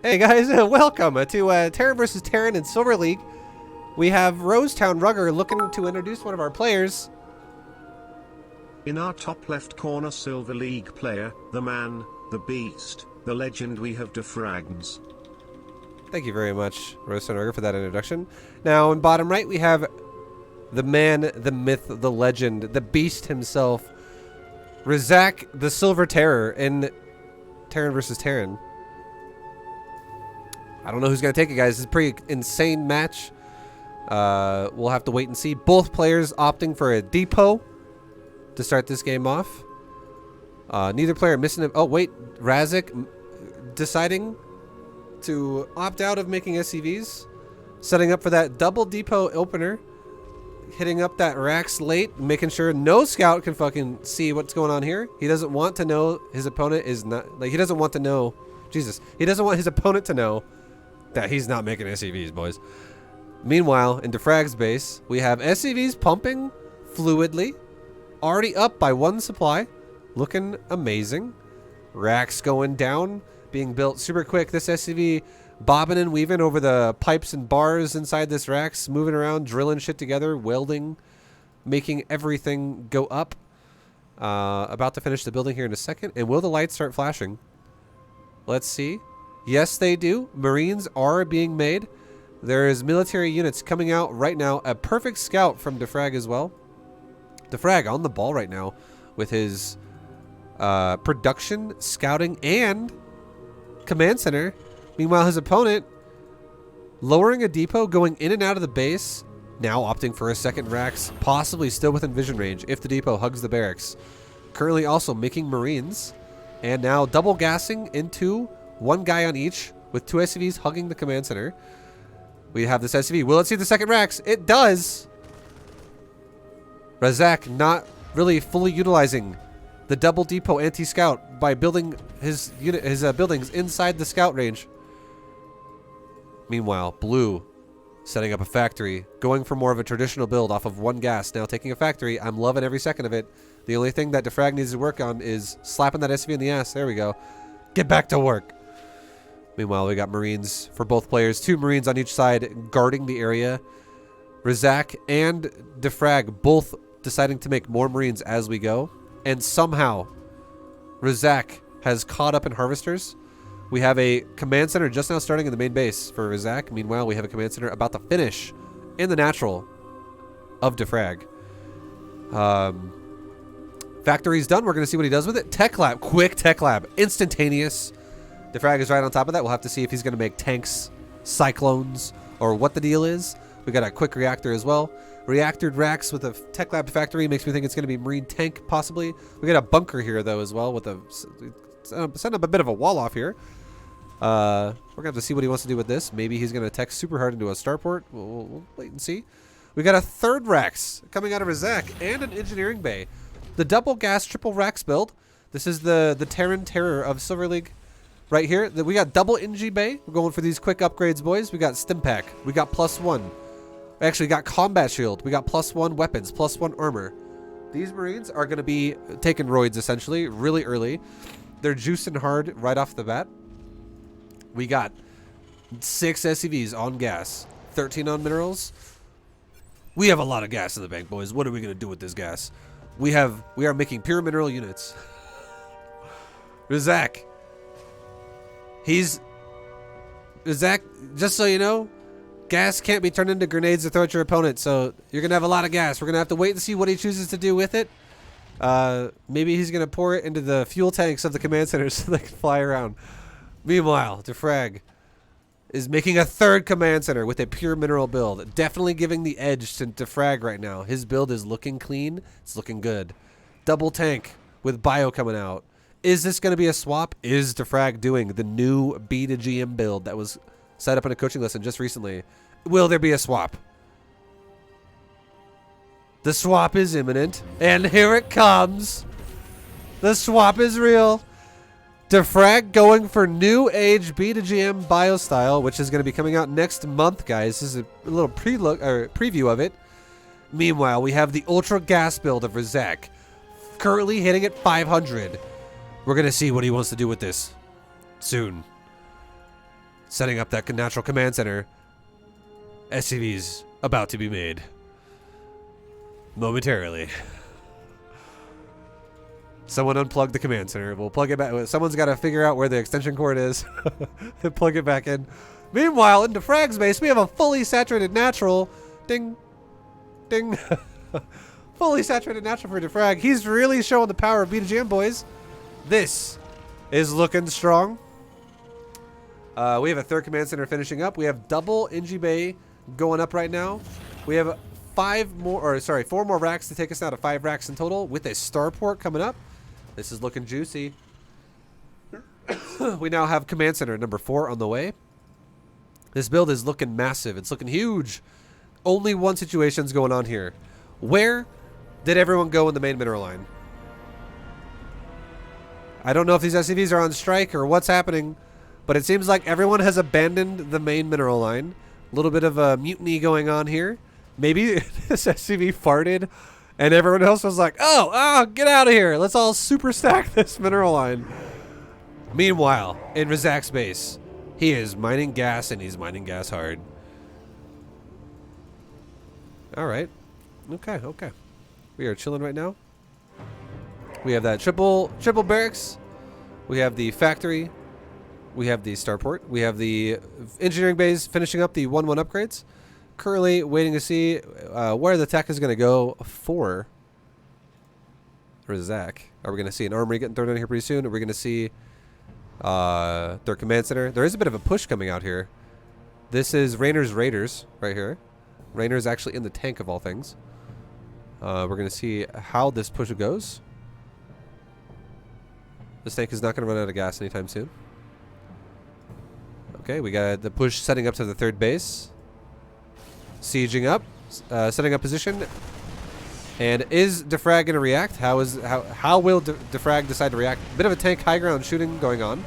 Hey guys, welcome to Terran vs. Terran in Silver League. We have Rosetown Rugger looking to introduce one of our players. In our top left corner, Silver League player, the man, the beast, the legend, we have deFragNZ. Thank you very much, Rosetown Rugger, for that introduction. Now, in bottom right, we have the man, the myth, the legend, the beast himself, Razak, the Silver Terror in Terran vs. Terran. I don't know who's going to take it, guys. It's a pretty insane match. We'll have to wait and see. Both players opting for a depot to start this game off. Neither player missing it. Oh, wait. Razak deciding to opt out of making SCVs. Setting up for that double depot opener. Hitting up that Rax late. Making sure no scout can fucking see what's going on here. He doesn't want to know his opponent is not... Like, he doesn't want to know... Jesus. He doesn't want his opponent to know that he's not making SCVs, boys. Meanwhile, in deFrag's base, we have SCVs pumping fluidly. Already up by one supply. Looking amazing. Racks going down. Being built super quick. This SCV bobbing and weaving over the pipes and bars inside this racks. Moving around, drilling shit together. Welding. Making everything go up. About to finish the building here in a second. And will the lights start flashing? Let's see. Yes, they do. Marines are being made. There is military units coming out right now. A perfect scout from deFrag as well. deFrag on the ball right now with his production, scouting, and command center. Meanwhile, his opponent lowering a depot, going in and out of the base. Now opting for a second racks, possibly still within vision range if the depot hugs the barracks. Currently also making Marines. And now double gassing into one guy on each with two SCVs hugging the command center. We have this SCV. Will it see the second racks? It does. Razak not really fully utilizing the double depot anti-scout by building his buildings inside the scout range. Meanwhile, blue setting up a factory, going for more of a traditional build off of one gas. Now taking a factory. I'm loving every second of it. The only thing that deFrag needs to work on is slapping that SCV in the ass. There we go. Get back to work. Meanwhile, we got Marines for both players. Two Marines on each side guarding the area. Razak and deFrag both deciding to make more Marines as we go. And somehow, Razak has caught up in Harvesters. We have a command center just now starting in the main base for Razak. Meanwhile, we have a command center about to finish in the natural of deFrag. Factory's done. We're going to see what he does with it. Tech lab. Quick tech lab. Instantaneous. deFrag is right on top of that. We'll have to see if he's going to make tanks, cyclones, or what the deal is. We got a quick reactor as well. Reactored racks with a tech lab factory makes me think it's going to be marine tank possibly. We got a bunker here though as well with a setting up a bit of a wall off here. We're going to have to see what he wants to do with this. Maybe he's going to tech super hard into a starport. We'll wait and see. We got a third racks coming out of Razak and an engineering bay. The double gas triple racks build. This is the Terran Terror of Silver League right here. We got double NG bay. We're going for these quick upgrades, boys. We got stim pack. We got +1. We actually got combat shield. We got +1 weapons, +1 armor. These Marines are going to be taking roids essentially really early. They're juicing hard right off the bat. We got 6 SCVs on gas, 13 on minerals. We have a lot of gas in the bank, boys. What are we going to do with this gas? We are making pure mineral units. Razak. Razak, just so you know, gas can't be turned into grenades to throw at your opponent, so you're going to have a lot of gas. We're going to have to wait and see what he chooses to do with it. Maybe he's going to pour it into the fuel tanks of the command centers so they can fly around. Meanwhile, deFrag is making a third command center with a pure mineral build. Definitely giving the edge to deFrag right now. His build is looking clean. It's looking good. Double tank with bio coming out. Is this going to be a swap? Is deFrag doing the new B to GM build that was set up in a coaching lesson just recently? Will there be a swap? The swap is imminent. And here it comes. The swap is real. deFrag going for new age B to GM bio style, which is going to be coming out next month, guys. This is a little preview of it. Meanwhile, we have the ultra gas build of Razak, currently hitting at 500. We're going to see what he wants to do with this. Soon. Setting up that natural command center. SCV's about to be made. Momentarily. Someone unplug the command center. We'll plug it back. Someone's got to figure out where the extension cord is and plug it back in. Meanwhile, in deFrag's base, we have a fully saturated natural. Ding. Ding. Fully saturated natural for deFrag. He's really showing the power of BTGM, boys. This is looking strong. We have a third command center finishing up. We have double Inji Bay going up right now. We have 4 more racks to take us now to 5 racks in total with a starport coming up. This is looking juicy. We now have command center number 4 on the way. This build is looking massive. It's looking huge. Only one situation's going on here. Where did everyone go in the main mineral line? I don't know if these SCVs are on strike or what's happening, but it seems like everyone has abandoned the main mineral line. A little bit of a mutiny going on here. Maybe this SCV farted and everyone else was like, oh, get out of here. Let's all super stack this mineral line. Meanwhile, in Razak's base, he is mining gas and he's mining gas hard. All right. Okay. We are chilling right now. We have that triple barracks. We have the factory. We have the starport. We have the engineering bays finishing up the 1-1 upgrades. Currently waiting to see where the tech is going to go for Razak. Are we going to see an armory getting thrown in here pretty soon? Are we going to see their command center? There is a bit of a push coming out here. This is Rainer's Raiders right here. Rainer's actually in the tank of all things. We're going to see how this push goes. This tank is not going to run out of gas anytime soon. Okay, we got the push setting up to the third base. Sieging up, setting up position. And is deFrag going to react? How will deFrag decide to react? Bit of a tank high ground shooting going on.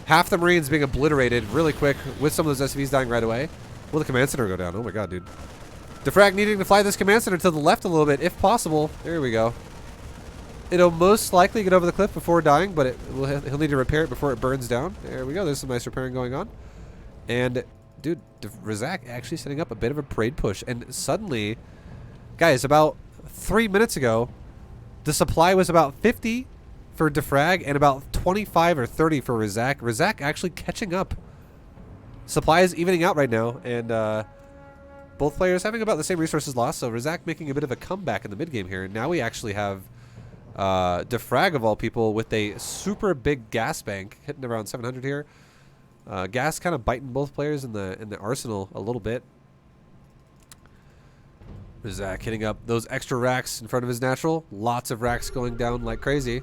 Half the Marines being obliterated really quick with some of those SCVs dying right away. Will the command center go down? Oh my god, dude. deFrag needing to fly this command center to the left a little bit, if possible. There we go. It'll most likely get over the cliff before dying, but he'll need to repair it before it burns down. There we go. There's some nice repairing going on. And, dude, Razak actually setting up a bit of a parade push. And suddenly, guys, about 3 minutes ago, the supply was about 50 for deFrag and about 25 or 30 for Razak. Razak actually catching up. Supply is evening out right now, and both players having about the same resources lost. So Razak making a bit of a comeback in the mid game here. And now we actually have deFrag of all people with a super big gas bank hitting around 700 here. Gas kind of biting both players in the arsenal a little bit. Razak hitting up those extra racks in front of his natural. Lots of racks going down like crazy.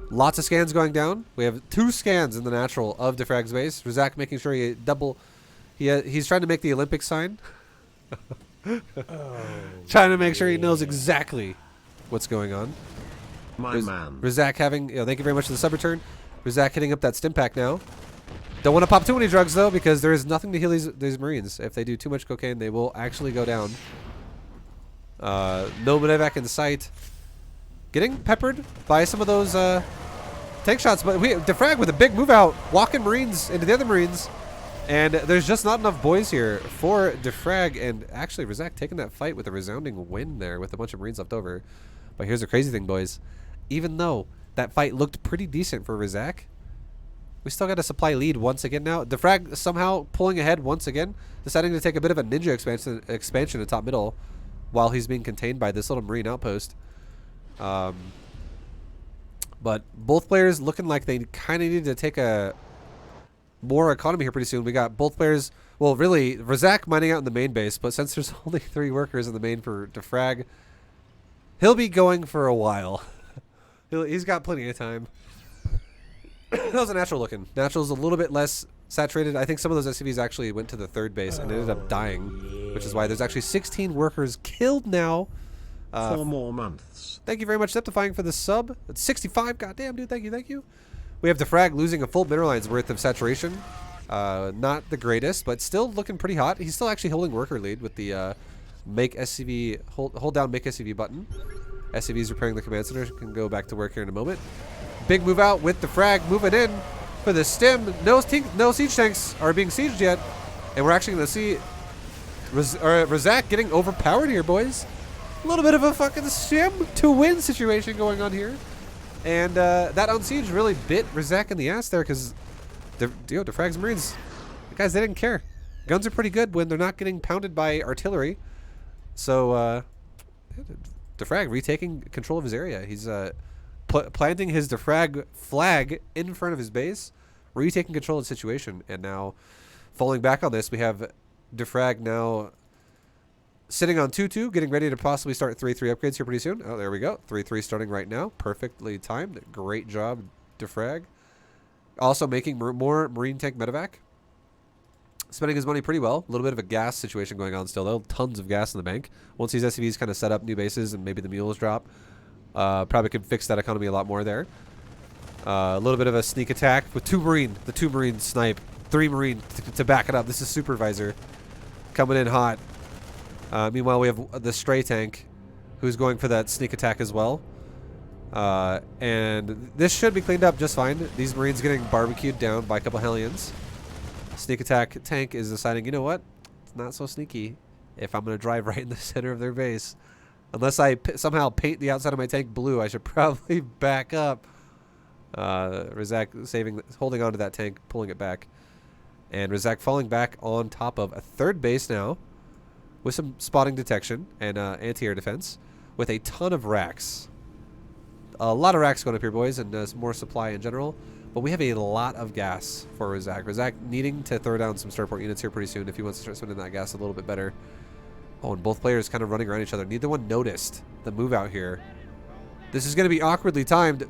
Lots of scans going down. We have 2 scans in the natural of deFrag's base. Razak making sure he he's trying to make the Olympic sign. Trying to make sure he knows exactly what's going on. My man. Razak having, thank you very much for the sub return. Razak hitting up that stim pack now. Don't want to pop too many drugs though, because there is nothing to heal these Marines. If they do too much cocaine, they will actually go down. No medevac in sight. Getting peppered by some of those tank shots, but deFrag with a big move out, walking Marines into the other Marines, and there's just not enough boys here for deFrag. And actually, Razak taking that fight with a resounding win there, with a bunch of Marines left over. But here's the crazy thing, boys. Even though that fight looked pretty decent for Razak, we still got a supply lead once again now. deFrag somehow pulling ahead once again, deciding to take a bit of a ninja expansion to top middle while he's being contained by this little Marine outpost. But both players looking like they kind of need to take a more economy here pretty soon. We got both players, well, really, Razak mining out in the main base, but since there's only 3 workers in the main for deFrag, he'll be going for a while. He's got plenty of time. How's the natural looking? Natural's a little bit less saturated. I think some of those SCVs actually went to the third base and ended up dying, which is why there's actually 16 workers killed now. 4 more months. Thank you very much, Septifying, for the sub. It's 65. Goddamn, dude. Thank you. We have deFrag losing a full mineral line's worth of saturation. Not the greatest, but still looking pretty hot. He's still actually holding worker lead with the make SCV, hold down make SCV button. SCV's repairing the command center. Can go back to work here in a moment. Big move out with the frag moving in for the stim. No siege tanks are being sieged yet. And we're actually going to see Razak getting overpowered here, boys. A little bit of a fucking stim to win situation going on here. And that on siege really bit Razak in the ass there because deFrag's Marines, guys, they didn't care. Guns are pretty good when they're not getting pounded by artillery. So deFrag retaking control of his area. He's planting his deFrag flag in front of his base, retaking control of the situation, and now falling back on this, we have deFrag now sitting on 2-2, getting ready to possibly start 3-3 upgrades here pretty soon. Oh, there we go. 3-3 starting right now. Perfectly timed. Great job, deFrag. Also making more Marine tank medevac. Spending his money pretty well. A little bit of a gas situation going on still, though. Tons of gas in the bank. Once these SCVs kind of set up new bases and maybe the mules drop, probably could fix that economy a lot more there. A little bit of a sneak attack with the two Marine snipe. 3 Marine to back it up. This is Supervisor coming in hot. Meanwhile, we have the stray tank who's going for that sneak attack as well. And this should be cleaned up just fine. These Marines getting barbecued down by a couple Hellions. Sneak attack tank is deciding, you know what? It's not so sneaky if I'm going to drive right in the center of their base. Unless I somehow paint the outside of my tank blue, I should probably back up. Razak holding on to that tank, pulling it back. And Razak falling back on top of a third base now with some spotting detection and anti-air defense with a ton of racks. A lot of racks going up here, boys, and more supply in general. But we have a lot of gas for Razak. Razak needing to throw down some starport units here pretty soon if he wants to start spending that gas a little bit better. Oh, and both players kind of running around each other. Neither one noticed the move out here. This is going to be awkwardly timed.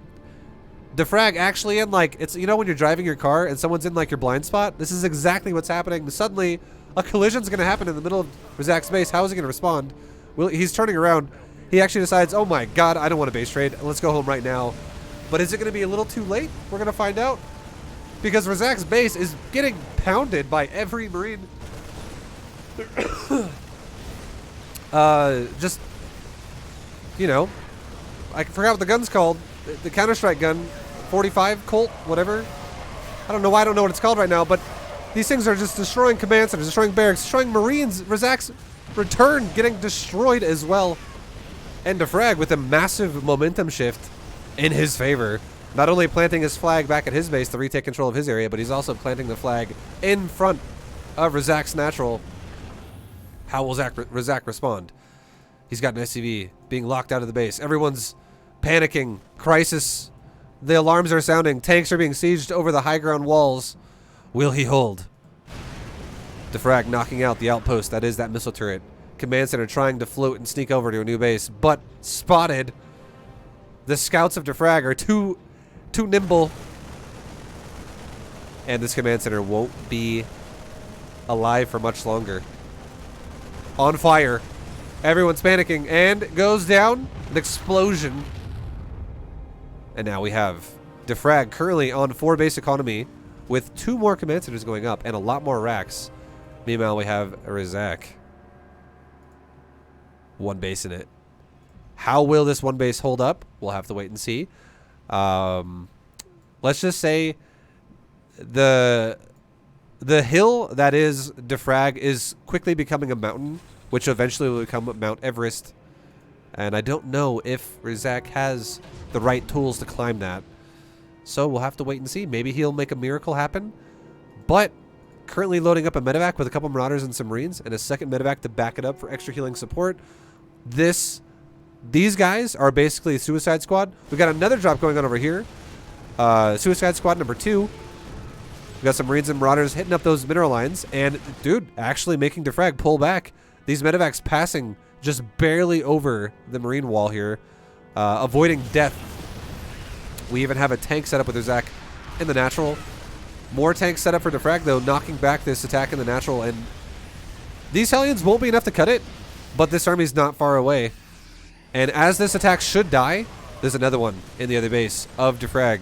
deFrag actually in, like, it's, you know when you're driving your car and someone's in, like, your blind spot? This is exactly what's happening. Suddenly, a collision's going to happen in the middle of Razak's base. How is he going to respond? Well, he's turning around. He actually decides, oh my god, I don't want a base trade. Let's go home right now. But is it going to be a little too late? We're going to find out. Because Razak's base is getting pounded by every Marine. Just, you know, I forgot what the gun's called. The Counter-Strike gun, 45 Colt, whatever. I don't know why I don't know what it's called right now, but these things are just destroying command centers, destroying barracks, destroying Marines. Razak's return getting destroyed as well. And deFrag with a massive momentum shift in his favor. Not only planting his flag back at his base to retake control of his area, but he's also planting the flag in front of Razak's natural. How will Razak respond? He's got an SCV being locked out of the base. Everyone's panicking. Crisis. The alarms are sounding. Tanks are being sieged over the high ground walls. Will he hold? deFrag knocking out the outpost that is that missile turret. Command center trying to float and sneak over to a new base, but spotted. The scouts of deFrag are too nimble. And this command center won't be alive for much longer. On fire. Everyone's panicking and goes down. An explosion. And now we have deFrag currently on 4 base economy with 2 more command centers going up and a lot more racks. Meanwhile, we have Razak. 1 base in it. How will this 1 base hold up? We'll have to wait and see. Let's just say the hill that is deFrag is quickly becoming a mountain, which eventually will become Mount Everest. And I don't know if Razak has the right tools to climb that. So we'll have to wait and see. Maybe he'll make a miracle happen. But currently loading up a medevac with a couple Marauders and some Marines and a second medevac to back it up for extra healing support. These guys are basically Suicide Squad. We've got another drop going on over here. Suicide Squad number 2. We've got some Marines and Marauders hitting up those mineral lines. And, dude, actually making deFrag pull back. These medevacs passing just barely over the Marine wall here. Avoiding death. We even have a tank set up with Razak in the natural. More tanks set up for deFrag, though, knocking back this attack in the natural. And these Hellions won't be enough to cut it. But this army's not far away. And as this attack should die, there's another one in the other base of deFrag.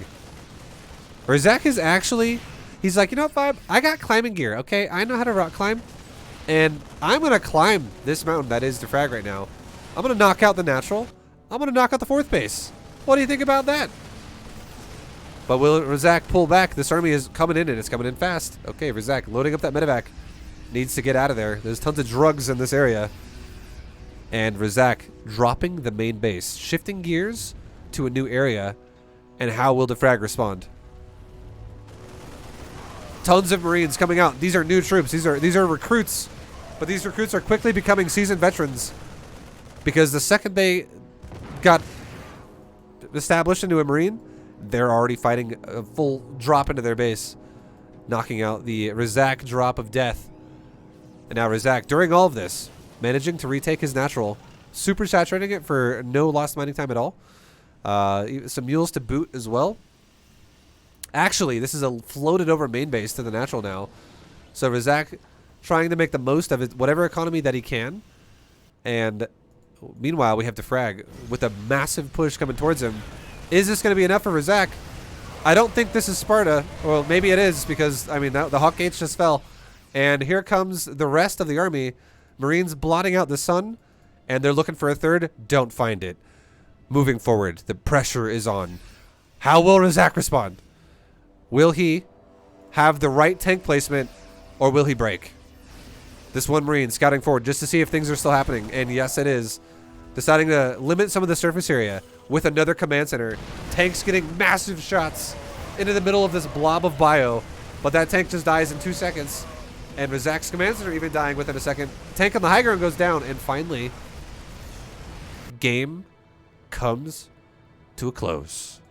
Razak is actually... He's like, you know what, ViBE? I got climbing gear, okay? I know how to rock climb. And I'm going to climb this mountain that is deFrag right now. I'm going to knock out the natural. I'm going to knock out the 4th base. What do you think about that? But will Razak pull back? This army is coming in, and it's coming in fast. Okay, Razak loading up that medevac. Needs to get out of there. There's tons of drugs in this area. And Razak dropping the main base. Shifting gears to a new area. And how will deFrag respond? Tons of Marines coming out. These are new troops. These are recruits. But these recruits are quickly becoming seasoned veterans. Because the second they got established into a Marine, they're already fighting a full drop into their base. Knocking out the Razak drop of death. And now Razak, during all of this, managing to retake his natural. Super saturating it for no lost mining time at all. Some mules to boot as well. Actually, this is a floated over main base to the natural now. So Razak trying to make the most of it, whatever economy that he can. And meanwhile, we have deFrag with a massive push coming towards him. Is this going to be enough for Razak? I don't think this is Sparta. Well, maybe it is because, I mean, the Hawk Gates just fell. And here comes the rest of the army. Marines blotting out the sun. And they're looking for a third. Don't find it. Moving forward. The pressure is on. How will Razak respond? Will he have the right tank placement? Or will he break? This one Marine scouting forward just to see if things are still happening. And yes, it is. Deciding to limit some of the surface area with another command center. Tanks getting massive shots into the middle of this blob of bio. But that tank just dies in 2 seconds. And Razak's command center even dying within a second. Tank on the high ground goes down. And finally, game comes to a close.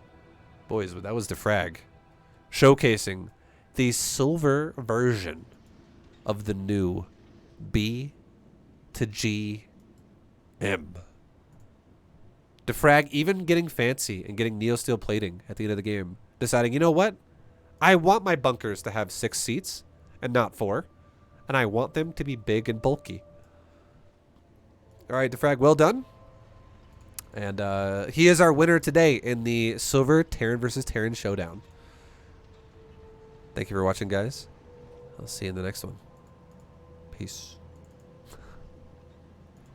Boys, that was deFrag. Showcasing the silver version of the new B to G M. deFrag even getting fancy and getting Neo Steel plating at the end of the game. Deciding, you know what? I want my bunkers to have 6 seats and not 4. And I want them to be big and bulky. Alright, deFrag, well done. And he is our winner today in the Silver Terran versus Terran Showdown. Thank you for watching, guys. I'll see you in the next one. Peace.